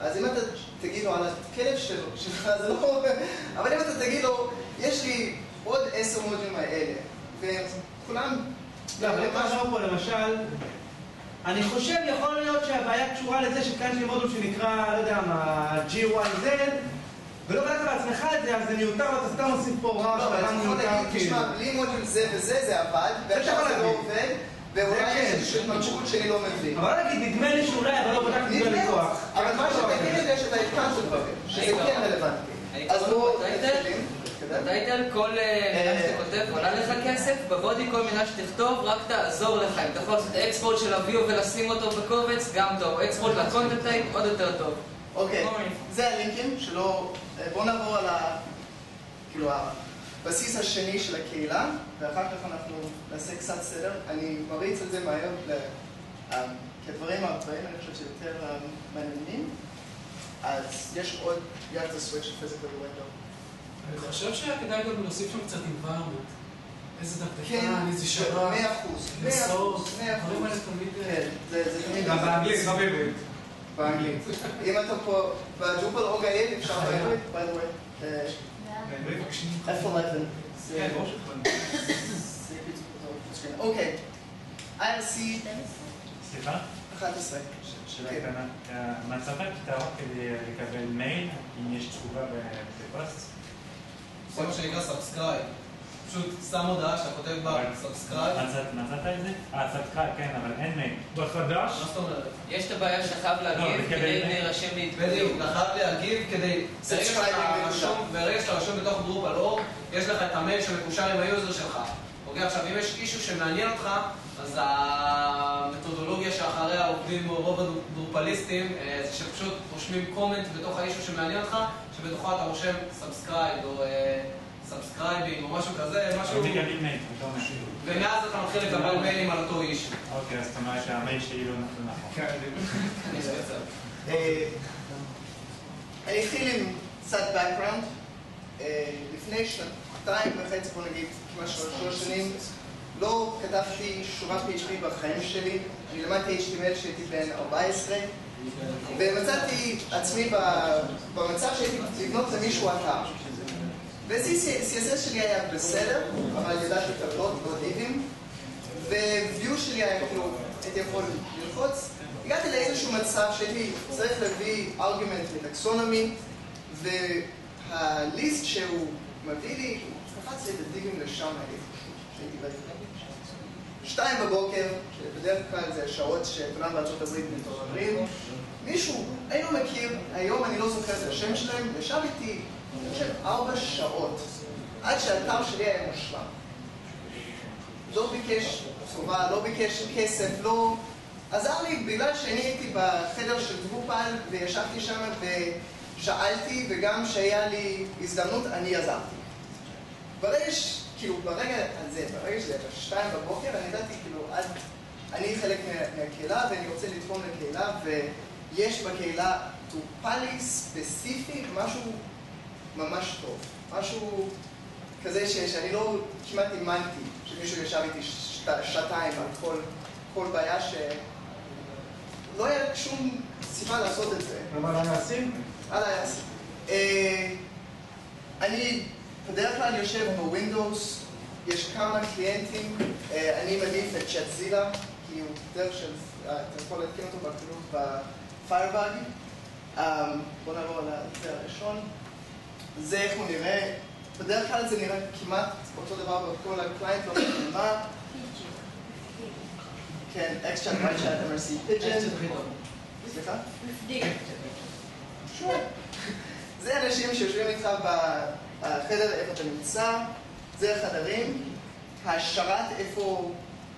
אז אם אתה תגיד לו על הכלב שלך, זה לא... אבל אם אתה תגיד לו, יש לי עוד 10 מודולים האלה, וכולם... לא, אבל אתה חושב פה למשל, אני חושב יכול להיות שהבעיה קשורה לזה שכאן יש לי מודול שנקרא, לא יודע מה, GYZ, ולא בדקת בעצמך את זה, אז זה מיותר, ואתה סתם עושים פה רע, לא, אבל אתה יכול להגיד, תשמע, בלי מודול זה וזה, זה עבד, ועכשיו זה לא עובד, ואולי יש התממשקות שאני לא מבין. אבל לא נגיד, נדמה לי שאולי, אבל לא בדקתי את זה לכוח. אבל מה שתגיד יש את ההתקן של דברים, שזה כן רלוונטי. אז בואו נתחילים. בטייטל, כל מילה שאתה כותב עולה לך כסף, בבודי כל מילה שתכתוב רק תעזור לך. אם אתה יכול לעשות אקספורט של הוויו ולשים אותו בקובץ, גם טוב. אקספורט לקונטנט טייפ, עוד יותר טוב. אוקיי, זה הלינקים שלו. בואו נעבור על הבסיס השני של הקהילה, ואחר כך אנחנו נעשה קצת סדר. אני מריץ על זה מהר, כי הדברים הבאים, אני חושב שיותר מעניינים. אז יש עוד יד הסוויץ' של פיזיקל ווינדו. אני חושב שכדאי גם להוסיף שם קצת environment. איזה דקדקן, איזה שרק. כן, 100%. דברים האלה תמיד... כן, זה תמיד... גם באנגלית, לא בעברית. באנגלית. אם אתה פה בג'ופל או גאיל, אפשר בעברית, by the way. בעברית מקשיבים. F11. כן, בראש שלך. אוקיי. IRC... סליחה? 11. שאלה קטנה. מצאת פתרון כדי לקבל מייל אם יש תשובה בפוסט? זה מה שנקרא סאבסקרייב. פשוט שם הודעה שאתה כותב בה סאבסקרייב. מצאת את זה? סאבסקרייב, כן, אבל אין מייל. בחדש? מה זאת אומרת? יש את הבעיה שאתה חייב להגיב כדי להירשם להתקדם. בדיוק, אתה חייב להגיב כדי... ברגע שאתה רשום בתוך דרופל אור, יש לך את המייל שמקושר עם היוזר שלך. אוקיי, עכשיו, אם יש אישו שמעניין אותך, אז המתודולוגיה שאחריה עובדים רוב הדרופליסטים, זה שפשוט רושמים קומנט בתוך האישו שמעניין אותך, שבתוכו אתה רושם סאבסקרייב או סאבסקרייבים או משהו כזה, משהו... ומקבלים מייל, אתה אומר. ומאז אתה מתחיל לקבל מיילים על אותו אישו. אוקיי, אז זאת אומרת שהמייל שלי לא נכון. אני אתחיל עם קצת background. לפני 2.5, בוא נגיד, כמעט 3 שנים, לא כתבתי שורת PHP בחיים שלי. אני למדתי HTML כשהייתי בן 14, ומצאתי עצמי במצב שהייתי לבנות למישהו אתר. ו-CSS שלי היה בסדר, אבל ידעתי טבלות ועודיבים, ו-view שלי היה כאילו, הייתי יכול ללחוץ. הגעתי לאיזשהו מצב שהייתי צריך להביא argument לטקסונומי, והליסט שהוא מביא לי, קפץ לי בדיגים לשם שהייתי בדיגים. 2 בבוקר, שבדרך כלל זה השעות שכולם בארצות הברית מתעוררים, מישהו, אני לא מכיר, היום אני לא זוכר את השם שלהם, ישב איתי, אני חושב 4 שעות, עד שהאתר שלי היה מושלם. לא ביקש טובה, לא ביקש כסף, לא... עזר לי בגלל שאני הייתי בחדר של דרופל וישבתי שם ושאלתי, וגם שהיה לי הזדמנות, אני עזרתי. ברגע הזה, ברגע שזה 2 בבוקר, אני ידעתי, אני חלק מהקהילה ואני רוצה לתרום לקהילה, ויש בקהילה טרופלי ספציפי, משהו ממש טוב. משהו כזה שאני לא כמעט אימנתי, שמישהו ישב איתי 2 על כל בעיה לא היה שום סיבה לעשות את זה. אבל היעשים? על היעשים. אני בדרך כלל יושב בווינדוס, יש כמה קליינטים, אני מעדיף את צ'אטזילה, כי הוא דרך של, אתה יכול להתקין אותו בקלות בפיירבאג. בואו נעבור על זה הראשון. זה איך הוא נראה, בדרך כלל זה נראה כמעט אותו דבר בכל הקליינט, לא מבין מה. כן, XChat, YChat, MRC, Pigeon. סליחה? שוב. זה אנשים שיושבים איתך בחדר איפה אתה נמצא, זה החדרים. השרת איפה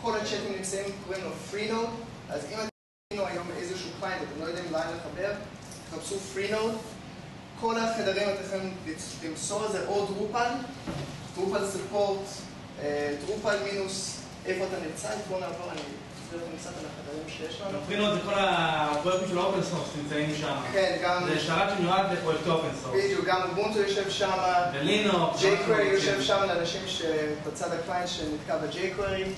כל הצ'אטים נמצאים קוראים לו FreeNode. אז אם אתם תראינו היום איזשהו קליינט, אתם לא יודעים לאן לחבר, תחפשו FreeNode. כל החדרים אתם יכולים למסור את זה או דרופל, דרופל ספורט, דרופל מינוס איפה אתה נמצא. בואו נעבור, אני אסביר לכם קצת על החדרים שיש לנו. FreeNode זה כל הפרויקטים של האופן סורס נמצאים שם. כן, גם... זה שרת שמיועד לפרויקט אופן סורס. בדיוק, גם אובונטו יושב שם, ולינוקס, jQuery יושב שם לאנשים שבצד הקליינט שנתקע ב-jQuery,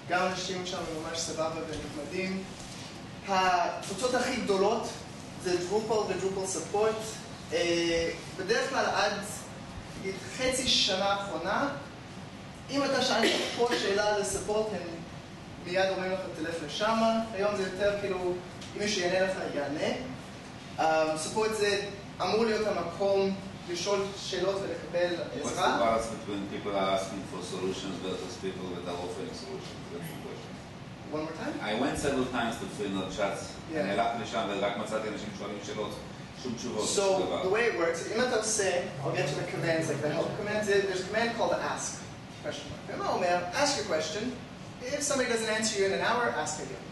גם אנשים שם ממש סבבה ונחמדים. הקבוצות הכי גדולות זה דרופל ודרופל ספורט. בדרך כלל עד חצי שנה האחרונה, אם אתה שאלת פה שאלה לספורט, הם מיד אומרים לך תלך לשם. היום זה יותר כאילו, אם מישהו יענה לך, יענה. ספורט זה אמור להיות המקום לשאול שאלות ולקבל What's the עזרה. balance between people are asking for solutions versus people that are offering solutions? That's the question. One more time? I went several times to Freenode chats. Yeah. אני הלכתי לשם ורק מצאתי אנשים שואלים שאלות, שום תשובות, שום So דבר. the way it works, אם אתה עושה, I'll get to the commands, like the help commands, there's a command called ask. Question mark. ומה אומר? Ask a question. If somebody doesn't answer you in an hour, ask again.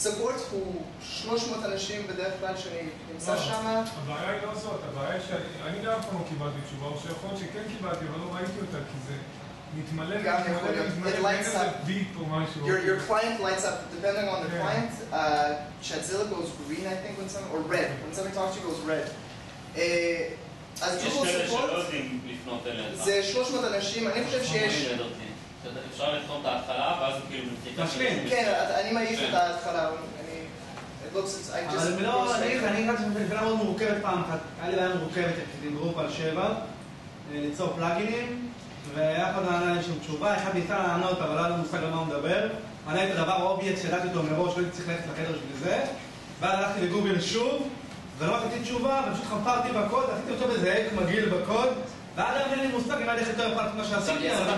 Support הוא 300 אנשים בדרך כלל שאני נמצא שם. הבעיה היא לא זאת, הבעיה היא שאני גם אף פעם לא קיבלתי תשובה, או שיכול להיות שכן קיבלתי, אבל לא ראיתי אותה, כי זה מתמלא ואין איזה ביט או משהו. Your client lights up, depending on the client. Chatzilla goes green, I think, or red. When somebody talks to you, it goes red. אז יש Google כאלה Support שלא יודעים לפנות אליך. זה 300 אנשים, אני חושב שיש... אפשר לכתוב את ההתחלה, ואז כאילו תשלים. כן, אני מעיף את ההתחלה. אבל לא, אני הגעתי לבעיה מאוד מורכבת פעם אחת. היה לי בעיה מורכבת עם גרופ על 7, ליצור פלאגינים, ואף אחד לא ענה לי שום תשובה, אחד ניסה לענות, אבל לא היה לי מושג על מה הוא מדבר. ענה את הדבר האובייקט שידעתי אותו מראש, לא הייתי צריך ללכת לחדר בשביל זה. ואז הלכתי לגוגל שוב, ולא רציתי תשובה, ופשוט חפרתי בקוד, עשיתי אותו באיזה אק מגעיל בקוד, ועד היום אין לי מושג אם עד איך יותר פעם מה שעשיתי, אבל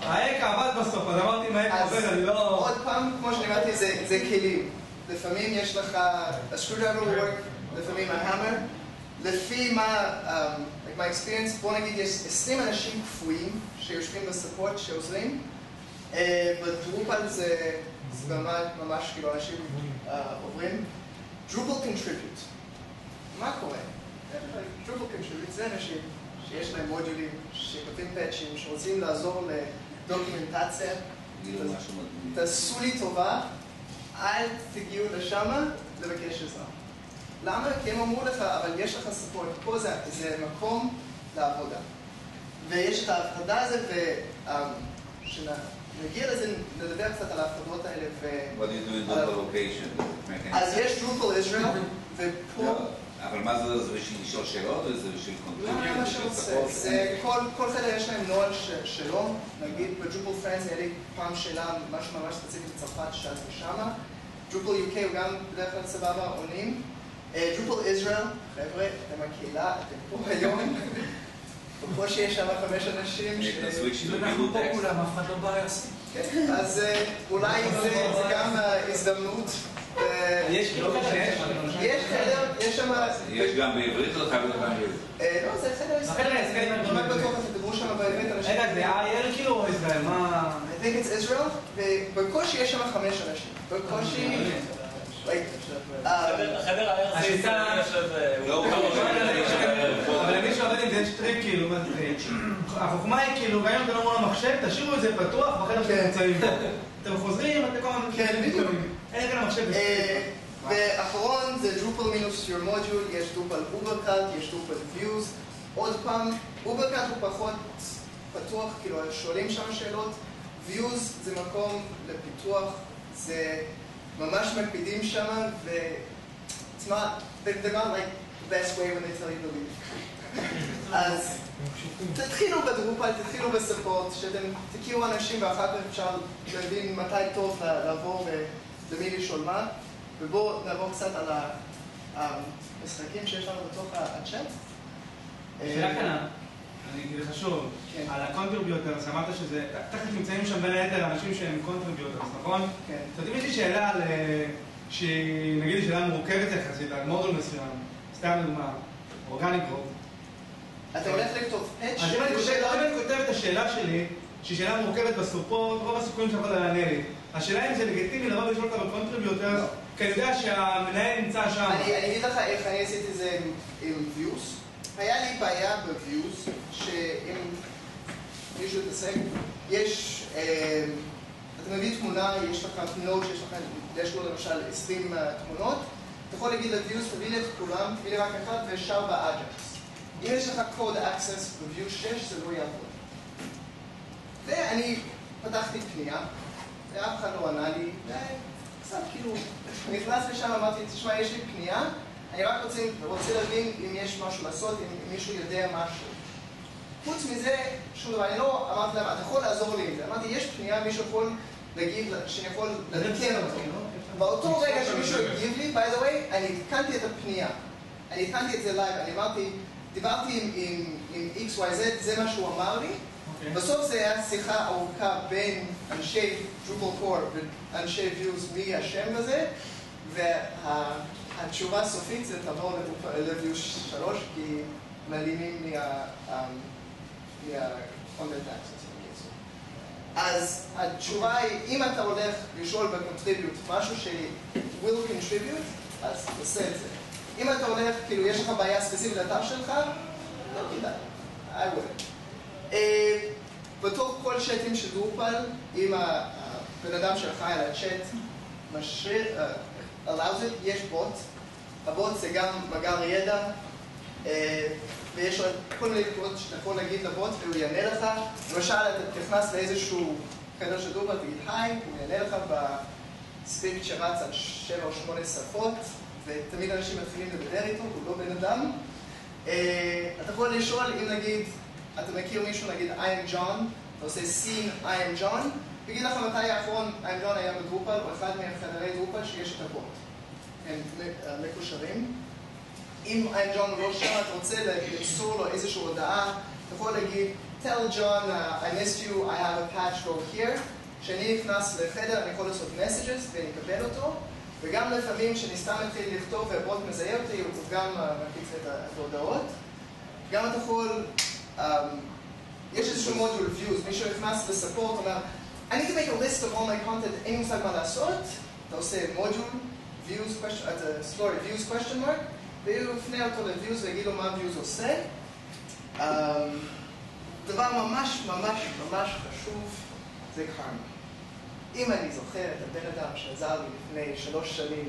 האק עבד בסוף, אז אמרתי אם האק עובד, אני לא... עוד פעם, כמו שאני אמרתי, זה כלים. לפעמים יש לך הסקרודרייבר וורק, לפעמים ההמר. לפי מה, like my experience, בוא נגיד, יש 20 אנשים קפואים שיושבים בספורט שעוזרים. בדרופל זה ממש כאילו אנשים עוברים. Drupal contribute. מה קורה? Drupal contribute זה אנשים שיש להם מודולים, שכותבים פאצ'ים, שרוצים לעזור לדוקומנטציה. תעשו לי טובה, אל תגיעו לשם לבקש עזרה. למה? כי הם אמרו לך, אבל יש לך ספורט, פה זה מקום לעבודה. ויש את ההפרדה הזה, ושנגיע לזה, נדבר קצת על ההפרדות האלה. What do you do in Drupal location? אז יש Drupal Israel, ופה... אבל מה זה בשביל לשאול שאלות, או זה בשביל קונטריביוט? מה שרוצה. כל חדר יש להם נוהל שלו. נגיד בדרופל פרנס היה לי פעם שאלה משהו ממש ספציפית בצרפת שאז ושמה. דרופל UK הוא גם בדרך כלל סבבה עונים. דרופל ישראל, חבר'ה, אתם הקהילה, אתם פה היום. בקושי יש שם 5 אנשים אנחנו פה כולם, אף אחד לא בעיה. אז אולי זה גם הזדמנות. יש כאילו חדר? יש שם... יש גם בעברית או חייב להיות בעברית? לא, זה חדר ישראל. אני כמעט בטוח שתדברו שם בעברית אנשים. רגע, זה IL כאילו או ישראל? מה... I think it's Israel, ובקושי יש שם 5 אנשים. בקושי... החדר הארצי יושב... אבל למי שעובד עם זה יש טריק כאילו, החוכמה היא כאילו, גם אם אתם לא מול המחשב, תשאירו את זה פתוח בחדר שאתם נמצאים בו. אתם חוזרים, אתם כל הזמן... כן, בדיוק. אין כאן המחשב. ואחרון זה Drupal minus your module, יש Drupal Ubercut, יש Drupal views. עוד פעם, Ubercut הוא פחות פתוח, כאילו שואלים שם שאלות. views זה מקום לפיתוח, זה ממש מקפידים שם, it's not, they're not like the best way when they tell you to leave. אז תתחילו בדרופל, תתחילו בספורט, שאתם תכירו אנשים ואחר כך אפשר להבין מתי טוב לעבור ולמי לשאול מה. ובואו נעבור קצת על המשחקים שיש לנו בתוך הצ'אט. שאלה קטנה, זה חשוב, על הקונטריביוטרס, אמרת שזה, תכף נמצאים שם בין היתר אנשים שהם קונטריביוטרס, נכון? כן. זאת אומרת, יש לי שאלה על, שנגיד לי שאלה מורכבת יחסית, על מודול מסוים, סתם לדוגמה, אורגניק גרוב. אתה הולך לכתוב פאץ'? אז אם אני כותב את השאלה שלי, שהיא שאלה מורכבת בסופורט, רוב הסיכויים שאתה יכול לענה לי. השאלה אם זה לגיטימי לבוא ולשאול אותה בקונטריביוטרס, כי אני יודע שהמנהל נמצא שם. אני אגיד לך איך אני עשיתי את זה עם views. היה לי בעיה ב-views, שאם מישהו יתעסק, יש, אתה מביא תמונה, יש לך תמונות, יש לו למשל 20 תמונות, אתה יכול להגיד ל-views, תביא לי את כולם, תביא לי רק אחד וישר באג'קס. אם יש לך code access ב-view 6, זה לא יעבוד. ואני פתחתי פנייה, ואף אחד לא ענה לי, קצת כאילו, נכנס לשם, אמרתי, תשמע, יש לי פנייה, אני רק רוצה להבין אם יש משהו לעשות, אם מישהו יודע משהו. חוץ מזה, שום דבר, אני לא אמרתי להם, אתה יכול לעזור לי עם זה. אמרתי, יש פנייה, מישהו יכול להגיד, שאני יכול לתקן אותו. באותו רגע שמישהו הגיב לי, by the way, אני התקנתי את הפנייה. אני התקנתי את זה לייב, אני אמרתי, דיברתי עם XYZ, זה מה שהוא אמר לי. בסוף זה היה שיחה ארוכה בין אנשי Drupal Core ואנשי Views מי השם בזה, והתשובה הסופית זה תעבור ל-Views 3, כי מלימים מה-Content Access. אז התשובה היא, אם אתה הולך לשאול ב-Contribute משהו ש-will contribute, אז תעשה את זה. אם אתה הולך, כאילו יש לך בעיה ספציפית לאתר שלך, לא כדאי, I wouldn't. בתוך כל צ'אטים של דרופל, אם הבן אדם שאחראי על הצ'אט allows it, יש בוט. הבוט זה גם מאגר ידע, ויש כל מיני דברים שאתה יכול להגיד לבוט והוא יענה לך. למשל, אתה נכנס לאיזשהו חדר של דרופל, תגיד היי, הוא יענה לך בסקריפט שרץ על 7 או 8 שפות, ותמיד אנשים מתחילים לדבר איתו, הוא לא בן אדם. אתה יכול לשאול אם נגיד, אתה מכיר מישהו, נגיד I am John, אתה עושה scene I am John, תגיד לך מתי האחרון I am John היה בדרופל, או אחד מהחדרי דרופל שיש את הבוט. הם מקושרים. אם I am John הוא לא שם, אתה רוצה למסור לו איזושהי הודעה, אתה יכול להגיד, tell John I missed you, I have a patch over here. כשאני נכנס לחדר, אני יכול לעשות messages ואני אקבל אותו. וגם לפעמים שאני סתם מתחיל לכתוב והבוט מזהה אותי, הוא גם מפיץ את ההודעות. גם אתה יכול, יש איזשהו מודול views, מישהו נכנס לספורט, אומר, I need to make a list of all my content, אין מושג מה לעשות, אתה עושה מודול, views question mark, והוא יפנה אותו ל-views ויגיד לו מה views עושה. דבר ממש ממש ממש חשוב זה קארמה. אם אני זוכר את הבן אדם שעזר לי לפני 3 שנים,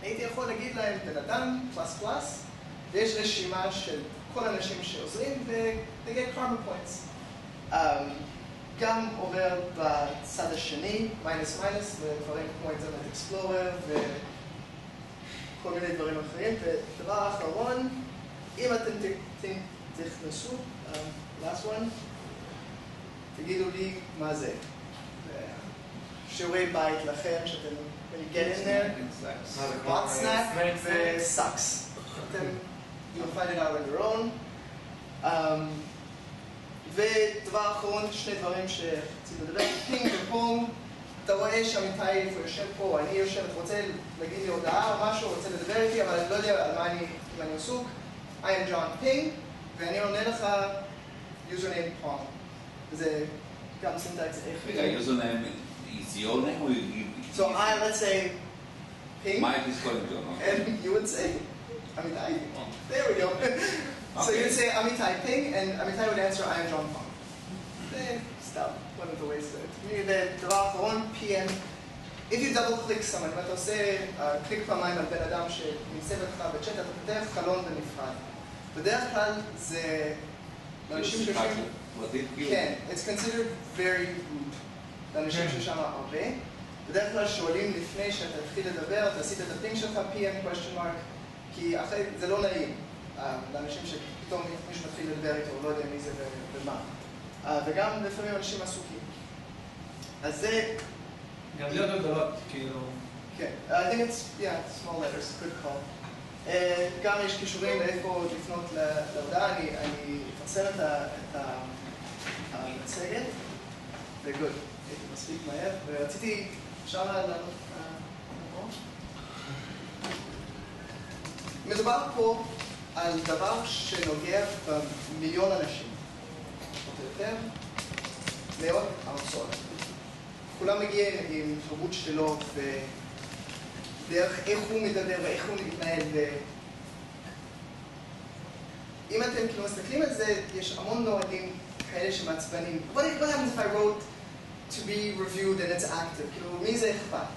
הייתי יכול להגיד להם בן אדם פלוס פלוס, ויש רשימה של כל האנשים שעוזרים, ו-they get karma points. גם עובר בצד השני, מינוס מינוס, ודברים כמו אינטרנט אקספלורר, וכל מיני דברים אחרים. ודבר האחרון, אם אתם תכנסו, last one, תגידו לי מה זה. שיעורי בית לכם, שאתם, when you get in there, bot snack ו-sucks. You'll find it out on your own. ודבר אחרון, 2 דברים שרציתי לדבר, פינג ופונג, אתה רואה שעמיתי איפה יושב פה, אני יושב, אתה רוצה להגיד לי הודעה או משהו, רוצה לדבר איתי, אבל אני לא יודע על מה אם אני עסוק. I am John Ping, ואני עונה לך username pong. וזה גם סינטקס איך. רגע, username is your name or you? So let's say Ping. Mike is calling John, okay. And you would say Amitai. There we go. So you'd say Amitai Ping, and Amitai would answer I am John Pong. Stop. One of the ways to do it. דבר אחרון, PM. If you double click someone, אם אתה עושה קליק פעמיים על בן אדם שנמצא לך בצ'אט, אתה פותח חלון בנפרד. בדרך כלל זה לאנשים שיושבים... כן, it's considered very rude. לאנשים ששם הרבה. בדרך כלל שואלים לפני שאתה התחיל לדבר, אתה עשית את הפינג שלך, PM question mark, כי אחרי זה לא נעים. לאנשים שפתאום מישהו מתחיל לדבר איתו, הוא לא יודע מי זה ומה. וגם לפעמים אנשים עסוקים. אז זה... גם להיות גדולות, כאילו... כן, I think it's, yeah, small letters, good call. גם יש קישורים לאיפה לפנות להודעה, אני אפרסם את המצגת, וגוד, הייתי מספיק מהר, ורציתי, אפשר לענות? מדובר פה על דבר שנוגע במיליון אנשים, או יותר, מאות ארצות. כולם מגיעים עם תרבות שלו, ודרך איך הוא מדבר ואיך הוא מתנהל. אם אתם כאילו מסתכלים על זה, יש המון נועדים כאלה שמעצבנים. What happens if I wrote to be reviewed and it's active? כאילו, מי זה אכפת?